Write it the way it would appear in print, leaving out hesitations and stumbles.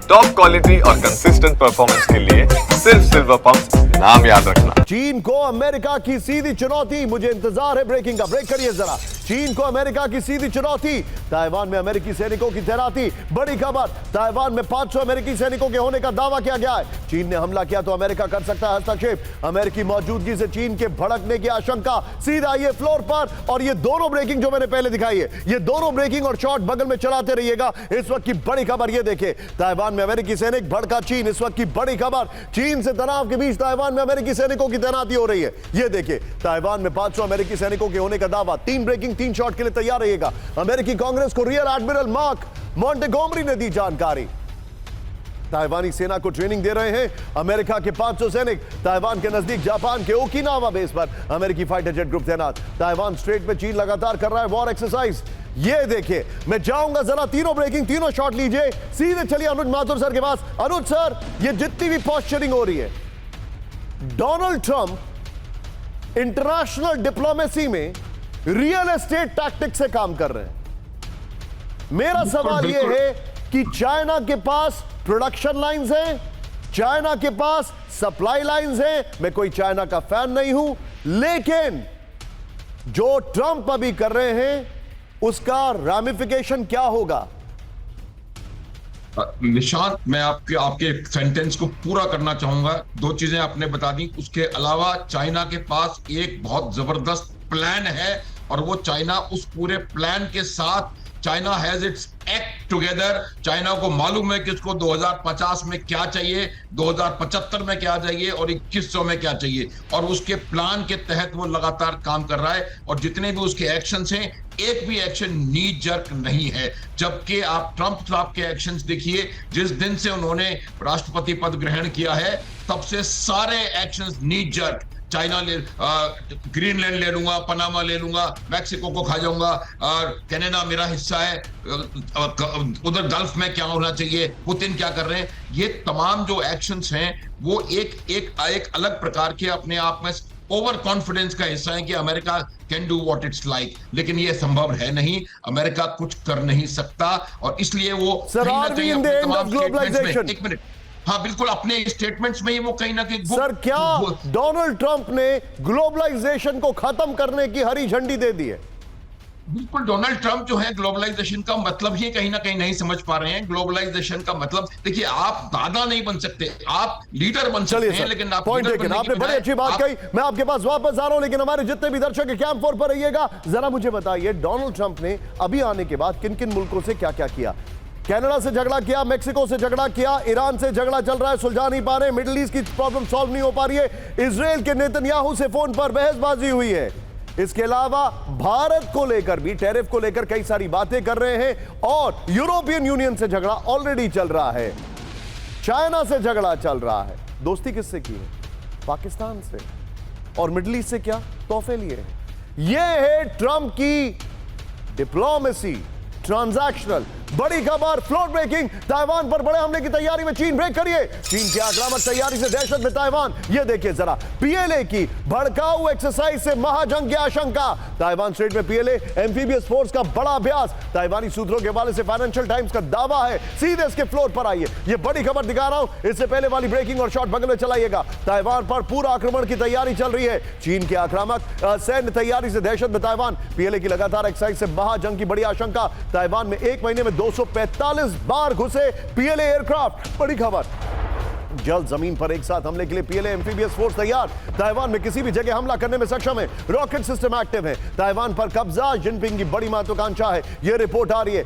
Top quality और consistent performance के लिए सिर्फ सिल्वर पंप्स, नाम याद रखना। चीन को अमेरिका की सीधी चुनौती, मुझे इंतजार है ब्रेकिंग का, ब्रेक करिए जरा। चीन को अमेरिका की सीधी चुनौती, ताइवान में अमेरिकी सैनिकों की तैनाती। बड़ी खबर, ताइवान में 500 अमेरिकी सैनिकों के होने का दावा किया गया है। चीन ने हमला किया तो अमेरिका कर सकता है हस्तक्षेप। अमेरिकी मौजूदगी से चीन के भड़कने की आशंका। सीधा ये फ्लोर पर, और ये दोनों ब्रेकिंग जो मैंने पहले दिखाई है, ये दोनों ब्रेकिंग और शॉट बगल में चलाते रहिएगा। इस वक्त की बड़ी खबर ये देखे, ताइवान में अमेरिकी सैनिक, भड़का चीन। इस वक्त की बड़ी खबर, चीन से तनाव के बीच ताइवान में अमेरिकी सैनिकों की तैनाती हो रही है। ये देखिए, ताइवान में 500 अमेरिकी सैनिकों के होने का दावा। 3 ब्रेकिंग 3 शॉट के लिए तैयार रहिएगा। अमेरिकी कांग्रेस को रियर एडमिरल मार्क मोंटेगोमरी ने दी जानकारी। ताइवानी सेना को ट्रेनिंग दे रहे हैं अमेरिका के 500 सैनिक। ताइवान के नजदीक जापान के ओकिनावा बेस पर अमेरिकी फाइटर जेट ग्रुप तैनात। ताइवान स्ट्रेट में चीन लगातार कर रहा है वॉर एक्सरसाइज। ये देखिए, मैं जाऊंगा जरा, तीनों ब्रेकिंग, तीनों शॉट लीजिए। सीधे चलिए अनुज माथुर सर के पास। अनुज सर, ये जितनी भी पॉस्चरिंग हो रही है, डोनाल्ड ट्रंप इंटरनेशनल डिप्लोमेसी में रियल एस्टेट टैक्टिक्स से काम कर रहे हैं। मेरा सवाल यह है कि चाइना के पास प्रोडक्शन लाइंस हैं, चाइना के पास सप्लाई लाइंस हैं। मैं कोई चाइना का फैन नहीं हूं, लेकिन जो ट्रंप अभी कर रहे हैं उसका रैमिफिकेशन क्या होगा? निशांत, मैं आपके सेंटेंस को पूरा करना चाहूंगा। 2 चीजें आपने बता दी, उसके अलावा चाइना के पास एक बहुत जबरदस्त प्लान है, और वो चाइना उस पूरे प्लान के साथ, China has its act together. China को मालूम है कि उसको 2050 में क्या चाहिए, 2075 में क्या चाहिए और 2100 में क्या चाहिए, और उसके प्लान के तहत वो लगातार काम कर रहा है। और जितने भी उसके एक्शंस हैं, एक भी एक्शन नी जर्क नहीं है। जबकि आप ट्रंप साहब के एक्शंस देखिए, जिस दिन से उन्होंने राष्ट्रपति पद ग्रहण किया है, तब से सारे एक्शंस नी जर्क। चाइना ग्रीनलैंड ले लूंगा, पनामा ले लूंगा, मैक्सिको को खा जाऊंगा, और कनाडा मेरा हिस्सा है, उधर गल्फ में क्या होना चाहिए, पुतिन क्या कर रहे हैं। ये तमाम जो एक्शंस हैं वो एक अलग प्रकार के अपने आप में ओवर कॉन्फिडेंस का हिस्सा है कि America can do what it's like. लेकिन ये संभव है नहीं, अमेरिका कुछ कर नहीं सकता, और इसलिए वो एक मिनट, हाँ बिल्कुल, अपने स्टेटमेंट्स में ही वो कहीं ना कहीं सर, क्या डोनाल्ड ट्रंप ने ग्लोबलाइजेशन को खत्म करने की हरी झंडी दे दी है? बिल्कुल, डोनाल्ड ट्रंप जो है ग्लोबलाइजेशन का मतलब ही कहीं ना कहीं नहीं समझ पा रहे हैं। ग्लोबलाइजेशन का मतलब, देखिए, आप दादा नहीं बन सकते, आप लीडर बन सकते हैं, लेकिन आप पॉइंट टेकन, आपने बड़ी अच्छी बात कही। मैं आपके पास वापस आ रहा हूं, लेकिन हमारे जितने भी दर्शक कैंप 4 पर रहिएगा, जरा मुझे बताइए, डोनाल्ड ट्रंप ने अभी आने के बाद किन किन मुल्कों से क्या क्या किया? कनाडा से झगड़ा किया, मेक्सिको से झगड़ा किया, ईरान से झगड़ा चल रहा है, सुलझा नहीं पा रहे, मिडिल ईस्ट की प्रॉब्लम सॉल्व नहीं हो पा रही है, इजराइल के नेतन्याहू से फोन पर बहसबाजी हुई है। इसके अलावा भारत को लेकर भी, टैरिफ को लेकर कई सारी बातें कर रहे हैं, और यूरोपियन यूनियन से झगड़ा ऑलरेडी चल रहा है, चाइना से झगड़ा चल रहा है। दोस्ती किससे की है? पाकिस्तान से। और मिडिल ईस्ट से क्या तोहफे लिए हैं? यह है ट्रंप की डिप्लोमेसी, ट्रांजैक्शनल। बड़ी खबर, फ्लोर ब्रेकिंग, ताइवान पर बड़े हमले की तैयारी में चीन। ब्रेक करिए, चीन की आक्रामक तैयारी से दहशत में ताइवान। ये देखिए जरा, पीएलए की भड़काऊ एक्सरसाइज से महाजंग की आशंका। ताइवान स्ट्रेट में पीएलए एम्फीबियस फोर्स का बड़ा अभ्यास, ताइवानी सूत्रों के हवाले से फाइनेंशियल टाइम्स का दावा है। सीधे इसके फ्लोर पर आइए, ये बड़ी खबर दिखा रहा हूं, इससे पहले वाली ब्रेकिंग और शॉट बगल में चलाइएगा। ताइवान पर पूरा आक्रमण की तैयारी चल रही है। चीन के आक्रामक सैन्य तैयारी से दहशत में ताइवान। पीएलए की लगातार एक्सरसाइज से महाजंग की बड़ी आशंका। ताइवान में 1 महीने में 245 बार घुसे पीएलए एयरक्राफ्ट। बड़ी खबर, जल्द जमीन पर एक साथ हमले के लिए पीएलए एम्फीबियस फोर्स तैयार। ताइवान में किसी भी जगह हमला करने में सक्षम है, रॉकेट सिस्टम एक्टिव है। ताइवान पर कब्जा जिनपिंग की बड़ी महत्वाकांक्षा है, यह रिपोर्ट आ रही है।